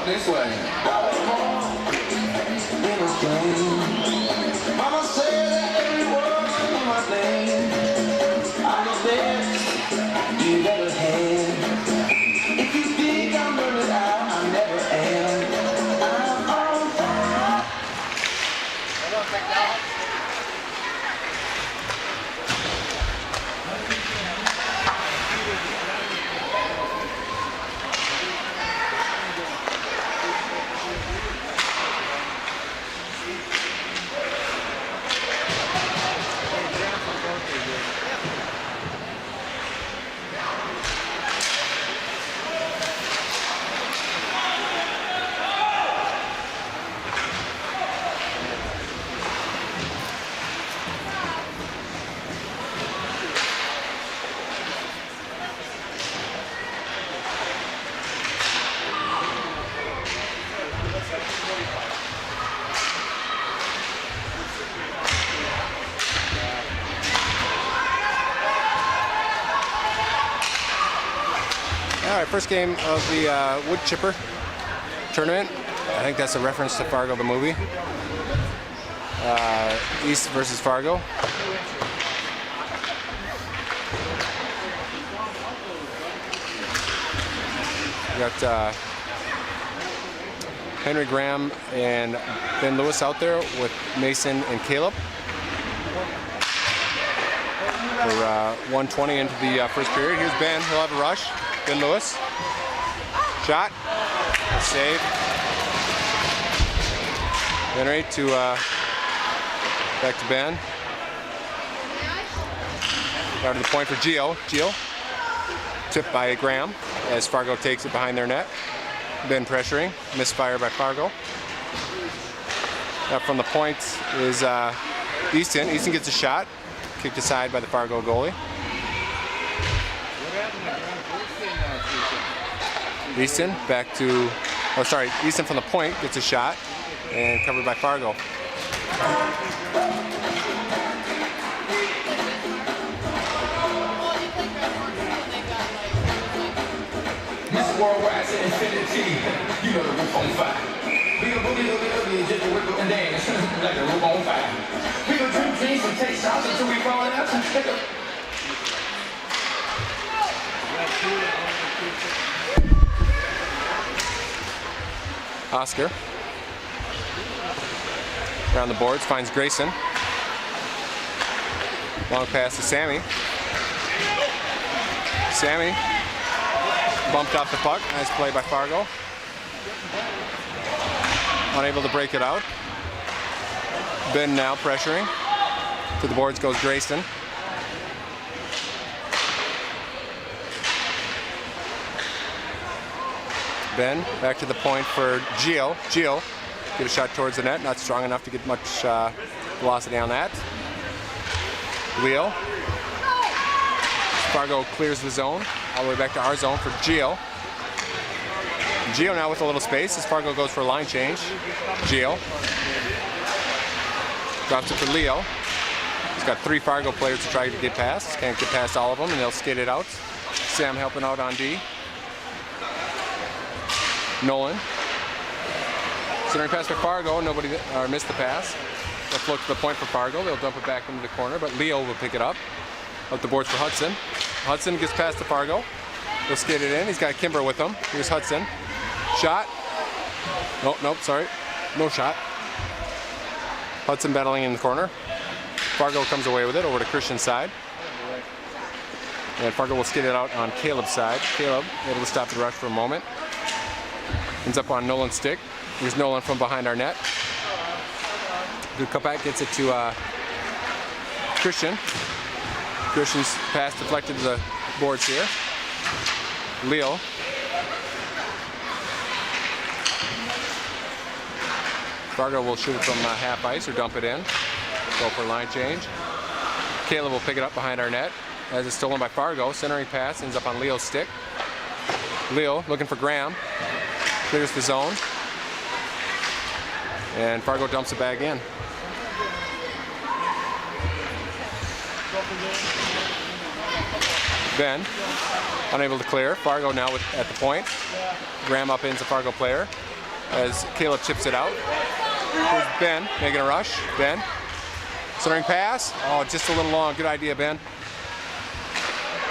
This way. Mama said that every word was my name. I'm the best you've ever had. If you think I'm running out, I never am. I'm on fire. All right, first game of the wood chipper tournament. I think that's a reference to Fargo the movie. East versus Fargo. We got Henry Graham and Ben Lewis out there with Mason and Caleb. We're 1:20 into the first period. Here's Ben. He'll have a rush. Ben Lewis. Shot. Save. Henry to back to Ben. Down to the point for Gio. Gio. Tipped by Graham as Fargo takes it behind their net. Ben pressuring. Misfire by Fargo. Up from the point is Easton. Easton gets a shot. Kicked aside by the Fargo goalie. Easton back to, oh sorry, Easton from the point gets a shot and covered by Fargo. This worldwide to infinity, you know the roof on fire. We go boogie, just a wiggle and dance like the roof on fire. We go drink drinks and take shots until we fall out. Oscar around the boards, finds Grayson. Long pass to Sammy. Sammy bumped off the puck. Nice play by Fargo. Unable to break it out. Ben now pressuring. To the boards goes Grayson. Ben back to the point for Gio. Gio get a shot towards the net, not strong enough to get much velocity on that. Leo. Fargo clears the zone, all the way back to our zone for Gio. Gio now with a little space as Fargo goes for a line change. Gio drops it for Leo. He's got 3 Fargo players to try to get past. Can't get past all of them, and they'll skate it out. Sam helping out on D. Nolan. Centering pass for Fargo. Nobody missed the pass. They'll float to the point for Fargo. They'll dump it back into the corner, but Leo will pick it up. Up the boards for Hudson. Hudson gets past to Fargo. He'll skate it in. He's got Kimber with him. Here's Hudson. Shot. Nope, sorry. No shot. Hudson battling in the corner. Fargo comes away with it over to Christian's side. And Fargo will skate it out on Caleb's side. Caleb able to stop the rush for a moment. Ends up on Nolan's stick. Here's Nolan from behind our net. Good cutback, gets it to Christian. Christian's pass deflected to the boards here. Leo. Fargo will shoot it from half ice or dump it in. Go for a line change. Caleb will pick it up behind our net as it's stolen by Fargo. Centering pass ends up on Leo's stick. Leo looking for Graham. Clears the zone. And Fargo dumps it back in. Ben, unable to clear. Fargo now at the point. Graham up into Fargo player as Caleb chips it out. Here's Ben making a rush. Ben, centering pass. Oh, just a little long. Good idea, Ben.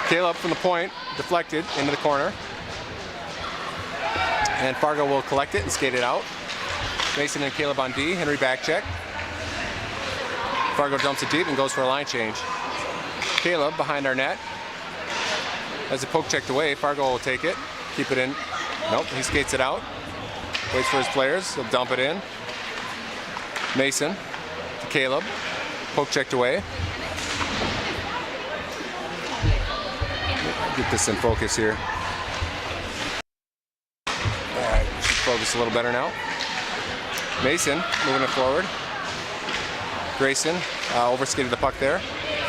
Caleb from the point, deflected into the corner. And Fargo will collect it and skate it out. Mason and Caleb on D. Henry back check. Fargo dumps it deep and goes for a line change. Caleb behind our net. As the poke checked away, Fargo will take it, keep it in. Nope, he skates it out. Waits for his players, he'll dump it in. Mason to Caleb. Poke checked away. Get this in focus here. Alright, should focus a little better now. Mason moving it forward. Grayson overskated the puck there.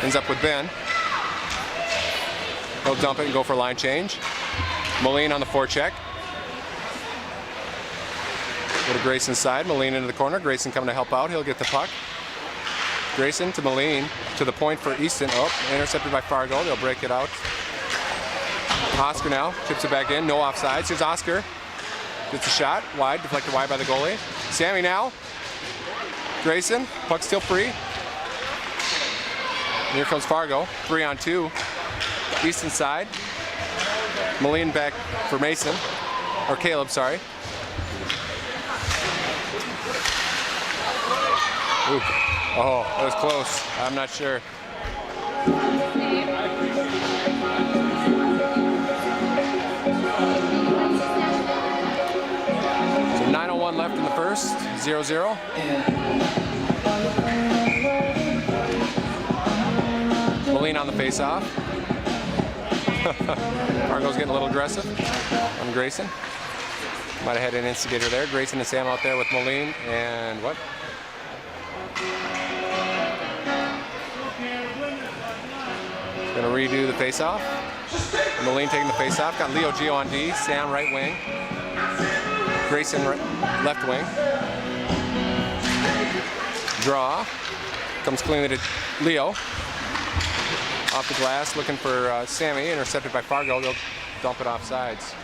Ends up with Ben. He'll dump it and go for a line change. Moline on the forecheck. Go to Grayson's side. Moline into the corner. Grayson coming to help out. He'll get the puck. Grayson to Moline to the point for Easton. Oh, intercepted by Fargo. They'll break it out. Oscar now chips it back in. No offsides. Here's Oscar. Gets a shot. Wide. Deflected wide by the goalie. Sammy now. Grayson. Puck still free. And here comes Fargo. 3-on-2. Easton side. Moline back for Mason. Or Caleb, sorry. Ooh. Oh, that was close. I'm not sure. So 9:01 left in the first. 0-0. Moline on the face-off. Fargo's getting a little aggressive on Grayson. Might have had an instigator there. Grayson and Sam out there with Moline and what? Gonna redo the face-off. Moline taking the face-off. Got Leo Gio on D. Sam right wing. Grayson left wing. Draw. Comes cleanly to Leo. Off the glass, looking for Sammy, intercepted by Fargo. They'll dump it off sides.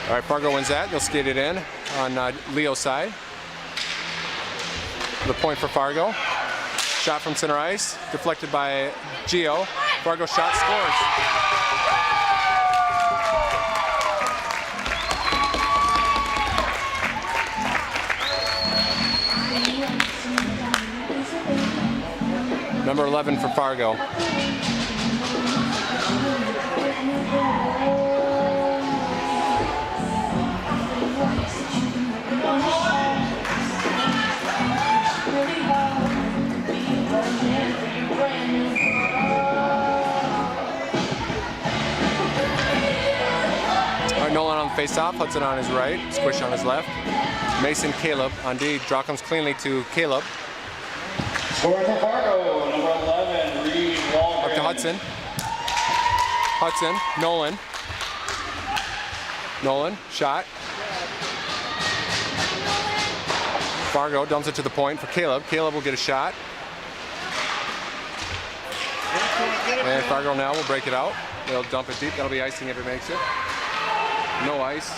All right, Fargo wins that. They'll skate it in on Leo's side. The point for Fargo. Shot from center ice, deflected by Gio. Fargo shot scores. Number 11 for Fargo. Nolan on the face-off, Hudson on his right, Squish on his left. Mason, Caleb on D. Draw comes cleanly to Caleb. Score for Fargo, number 11, Reed Walgren. Up to Hudson. Hudson, Nolan. Nolan, shot. Fargo dumps it to the point for Caleb. Caleb will get a shot. And Fargo now will break it out. They'll dump it deep. That'll be icing if it makes it. No ice.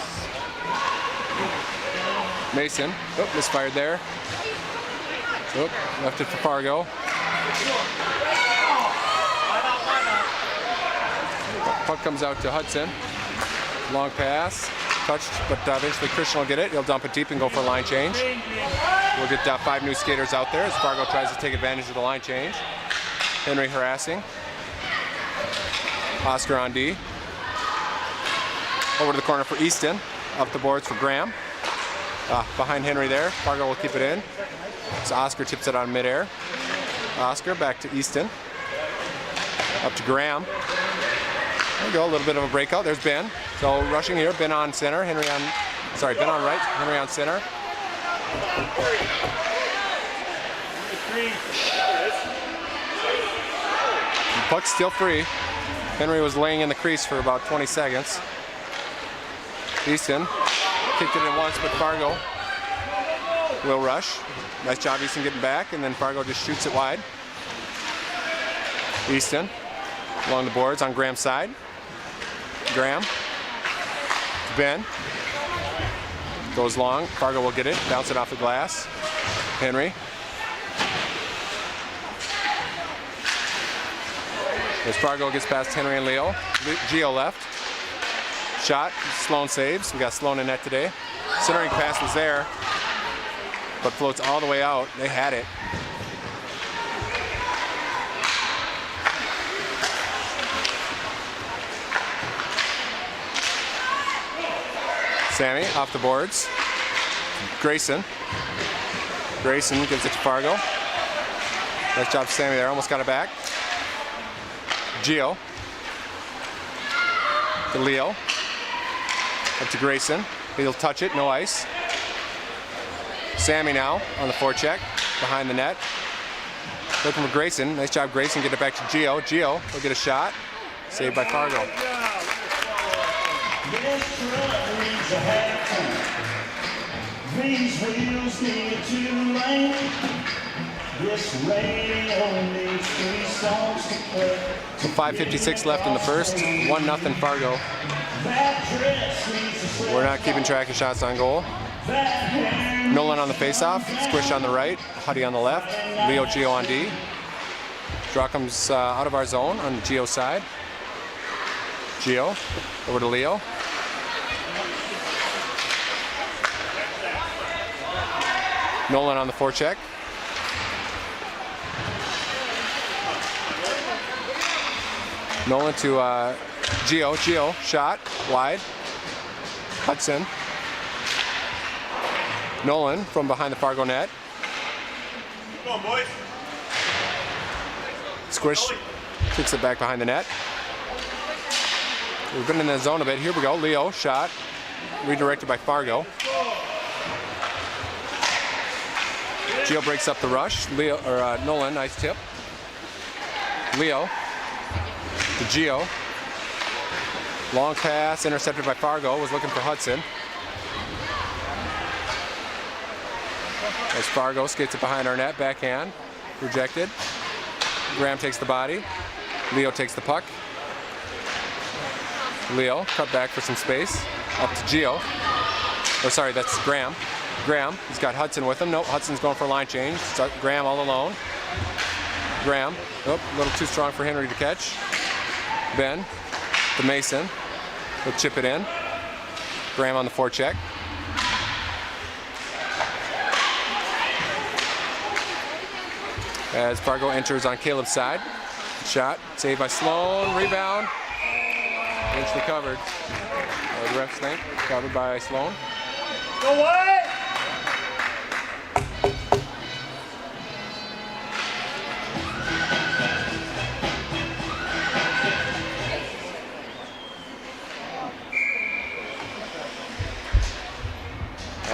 Mason. Oh, misfired there. Oh, left it for Fargo. Puck comes out to Hudson. Long pass. Touched, but eventually Christian will get it. He'll dump it deep and go for a line change. We'll get 5 new skaters out there as Fargo tries to take advantage of the line change. Henry harassing. Oscar on D. Over to the corner for Easton. Up the boards for Graham. Behind Henry there. Fargo will keep it in. So Oscar tips it on midair. Oscar back to Easton. Up to Graham. There we go, a little bit of a breakout. There's Ben. So rushing here, Ben on center, Ben on right, Henry on center. Puck's still free. Henry was laying in the crease for about 20 seconds. Easton kicked it in once, but Fargo will rush. Nice job, Easton getting back, and then Fargo just shoots it wide. Easton along the boards on Graham's side. Graham. Ben. Goes long. Fargo will get it. Bounce it off the glass. Henry. As Fargo gets past Henry and Leo. Gio left. Shot. Sloan saves. We got Sloan in net today. Centering pass was there, but floats all the way out. They had it. Sammy off the boards. Grayson gives it to Fargo. Nice job, Sammy there. Almost got it back. Gio to Leo. Up to Grayson. He'll touch it. No ice. Sammy now on the forecheck behind the net. Looking for Grayson. Nice job, Grayson. Get it back to Gio. Gio will get a shot. Saved by Fargo. These wheels need to rain. This radio needs 3 songs to play. So 5:56 left in the first. 1-0 Fargo. We're not keeping track of shots on goal. Nolan on the faceoff. Squish on the right. Huddy on the left. Leo Gio on D. Draw comes out of our zone on the Gio side. Gio over to Leo. Nolan on the forecheck. Nolan to Gio. Gio, shot, wide. Hudson. Nolan from behind the Fargo net. Come on, boys. Squish, kicks it back behind the net. We've been in the zone a bit. Here we go. Leo, shot. Redirected by Fargo. Gio breaks up the rush. Nolan, nice tip. Leo to Gio. Long pass, intercepted by Fargo. Was looking for Hudson. As Fargo skates it behind our net, backhand. Rejected. Graham takes the body. Leo takes the puck. Leo, cut back for some space. Up to Gio. Oh, sorry, that's Graham. Graham, he's got Hudson with him. Nope, Hudson's going for a line change. So Graham all alone. Graham, a little too strong for Henry to catch. Ben, to Mason. He'll chip it in. Graham on the forecheck. As Fargo enters on Caleb's side. Shot, saved by Sloan, rebound. Eventually covered. The ref's think, covered by Sloan. Go away!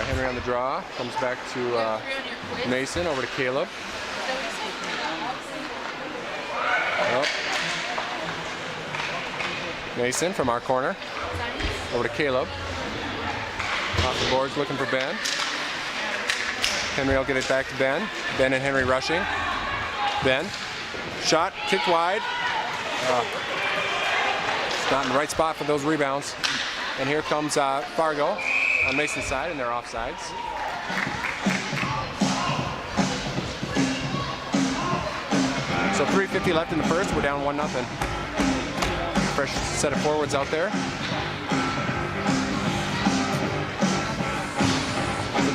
Henry on the draw, comes back to Mason, over to Caleb. Oh. Mason from our corner, over to Caleb. Off the boards, looking for Ben. Henry will get it back to Ben. Ben and Henry rushing. Ben, shot, kicked wide. It's not in the right spot for those rebounds. And here comes Fargo on Mason's side, and they're offsides. So 3:50 left in the first. We're down 1-0. Fresh set of forwards out there.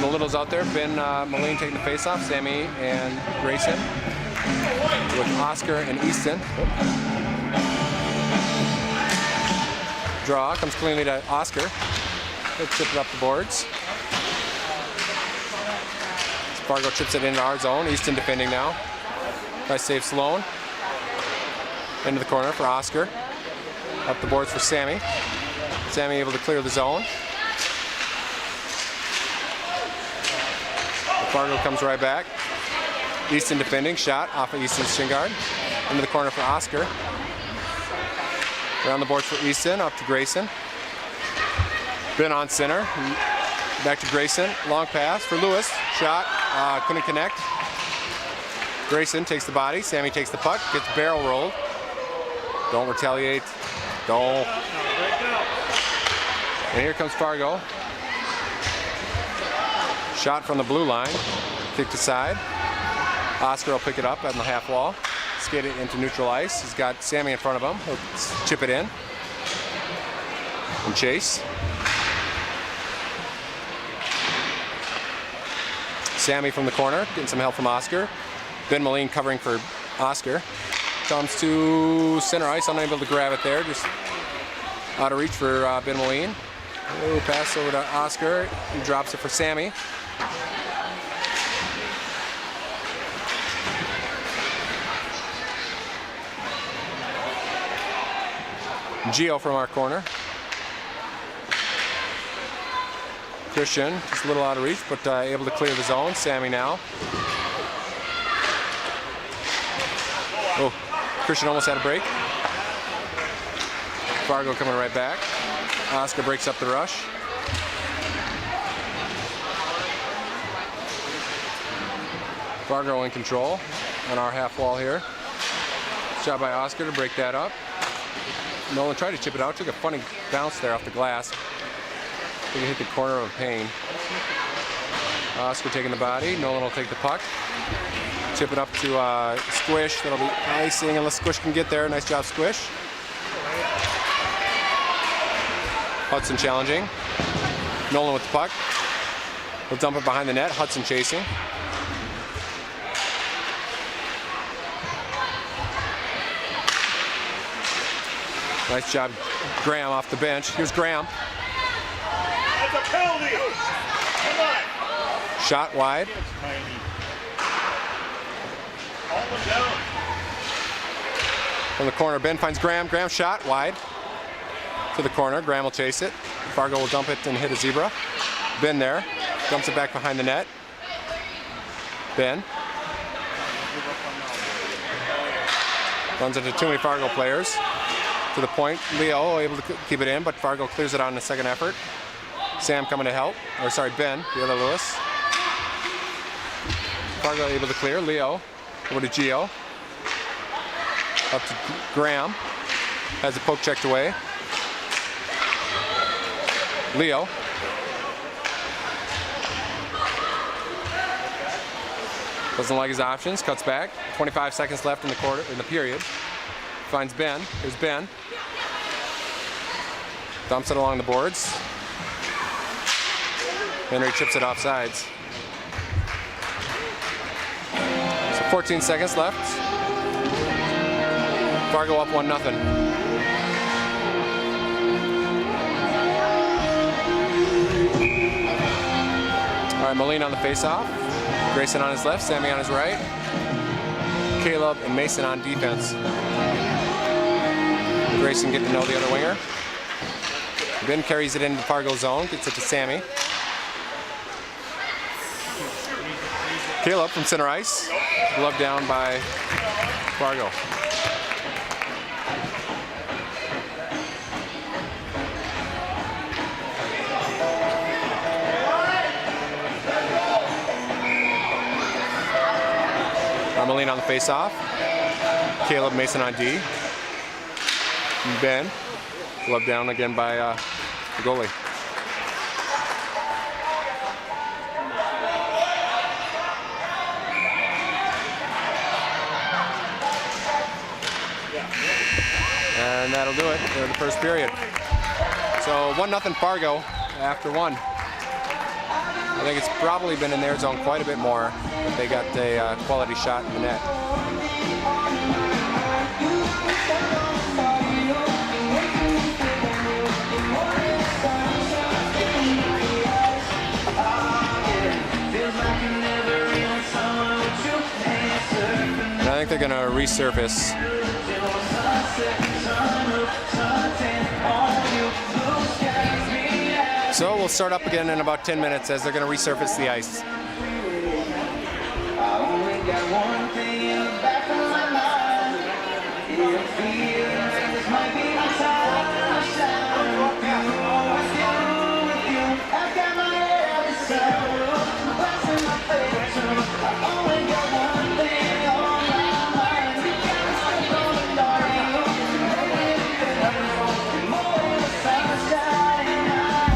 The littles out there. Ben Moline taking the face-off. Sammy and Grayson with Oscar and Easton. Draw comes cleanly to Oscar. He'll chip it up the boards. Fargo chips it into our zone. Easton defending now. Nice save, Sloan. Into the corner for Oscar. Up the boards for Sammy. Sammy able to clear the zone. Fargo comes right back. Easton defending, shot off of Easton's shin guard. Into the corner for Oscar. Around the boards for Easton, up to Grayson. Ben on center. Back to Grayson. Long pass for Lewis. Shot. Couldn't connect. Grayson takes the body. Sammy takes the puck. Gets barrel rolled. Don't retaliate. Don't. And here comes Fargo. Shot from the blue line. Kicked aside. Oscar will pick it up on the half wall. Skate it into neutral ice. He's got Sammy in front of him. He'll chip it in. And chase. Sammy from the corner, getting some help from Oscar. Ben Moline covering for Oscar. Comes to center ice, unable to grab it there. Just out of reach for Ben Moline. Pass over to Oscar. He drops it for Sammy. Gio from our corner. Christian, just a little out of reach, but able to clear the zone. Sammy now. Oh, Christian almost had a break. Fargo coming right back. Oscar breaks up the rush. Fargo in control on our half wall here. Shot by Oscar to break that up. Nolan tried to chip it out, took a funny bounce there off the glass. I think he hit the corner of a pane. Oscar taking the body. Nolan will take the puck. Chip it up to Squish. That'll be icing unless Squish can get there. Nice job, Squish. Hudson challenging. Nolan with the puck. He'll dump it behind the net. Hudson chasing. Nice job, Graham off the bench. Here's Graham. That's a penalty. Come on. Shot wide. From the corner, Ben finds Graham. Graham shot wide to the corner. Graham will chase it. Fargo will dump it and hit a zebra. Ben there. Dumps it back behind the net. Ben. Runs into too many Fargo players. To the point. Leo able to keep it in, but Fargo clears it on the second effort. Sam coming to help. Or sorry, Ben, the other Lewis. Fargo able to clear. Leo over to Gio. Up to Graham. Has the poke checked away. Leo. Doesn't like his options. Cuts back. 25 seconds left in the quarter, in the period. Finds Ben. Here's Ben. Dumps it along the boards. Henry chips it off sides. So 14 seconds left. Fargo up 1-0. All right, Moline on the face-off. Grayson on his left, Sammy on his right. Caleb and Mason on defense. Grayson getting to know the other winger. Ben carries it into Fargo zone, gets it to Sammy. Caleb from center ice. Glove down by Fargo. Moline on the face-off. Caleb Mason on D. Ben. Glove down again by the goalie. And that'll do it for the first period. So 1-0 Fargo after one. I think it's probably been in their zone quite a bit more, but they got a quality shot in the net. And I think they're going to resurface. So we'll start up again in about 10 minutes as they're going to resurface the ice. I only got one thing in the back of my mind. It feels like this might be my time to shine. With you. I've got my head out the sun. Glass in my face. I only got one thing on my mind. I'm gonna love you. More than the sunshine in my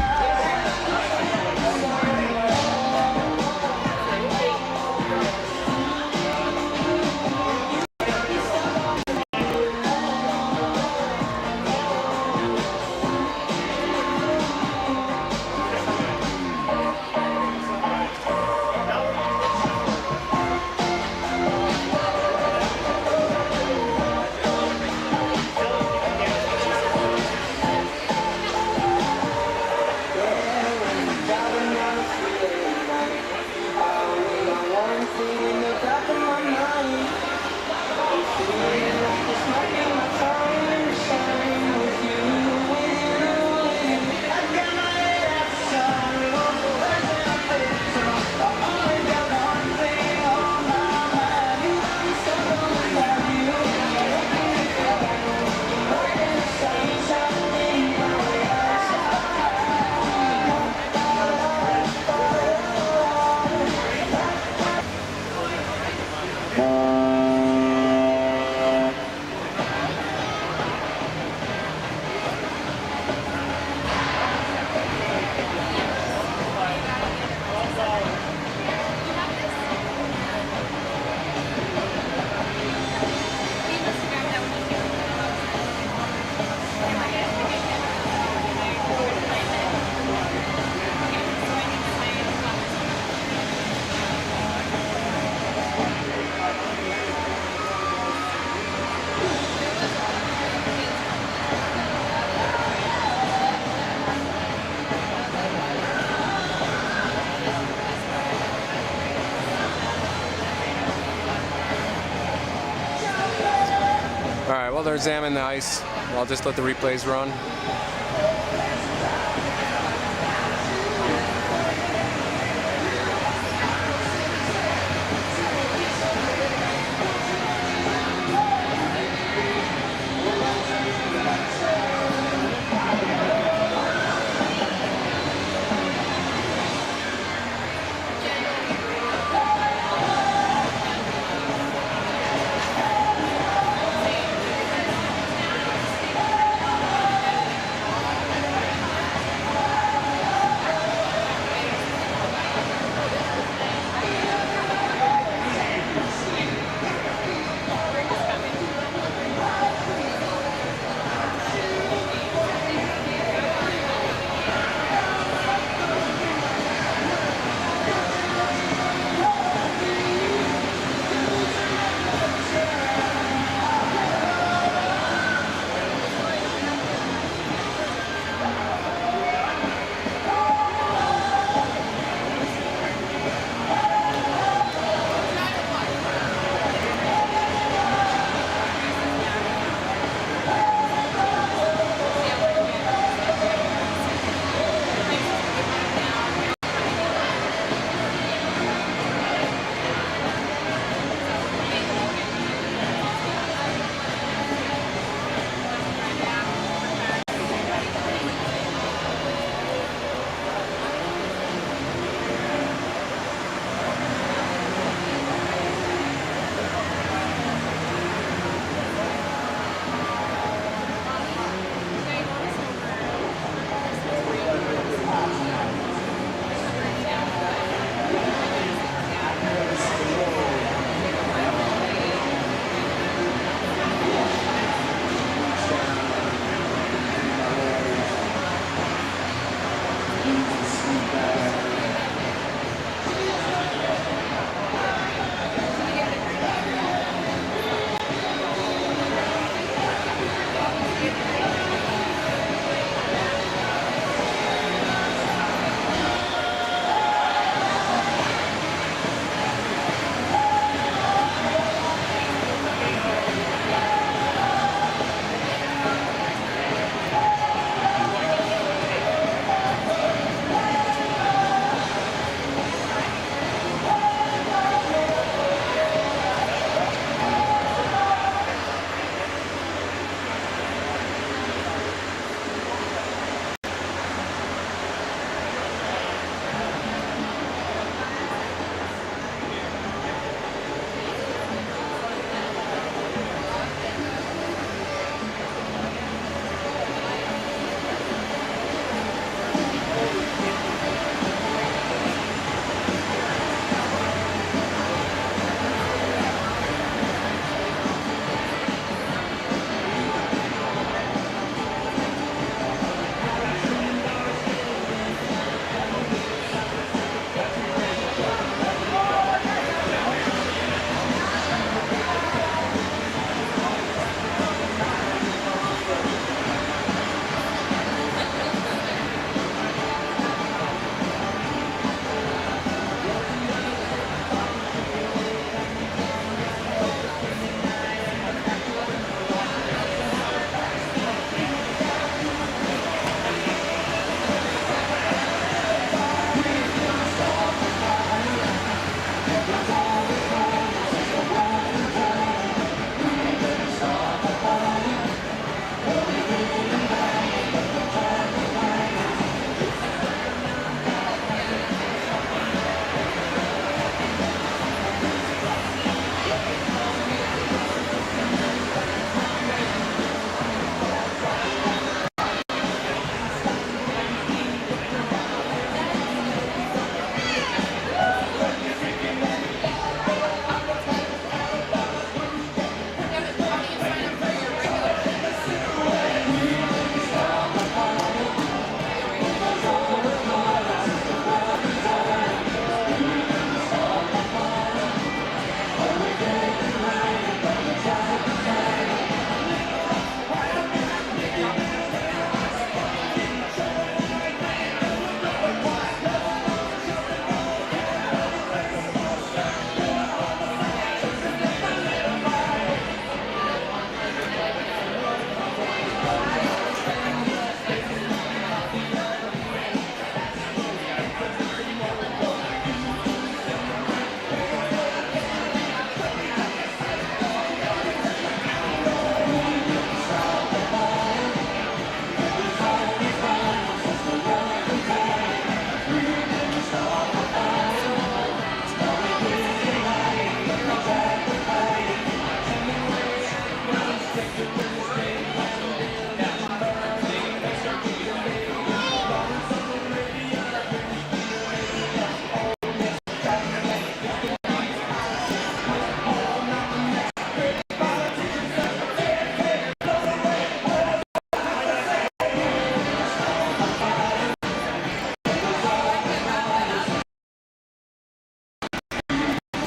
All right, well, they're examining the ice. I'll just let the replays run.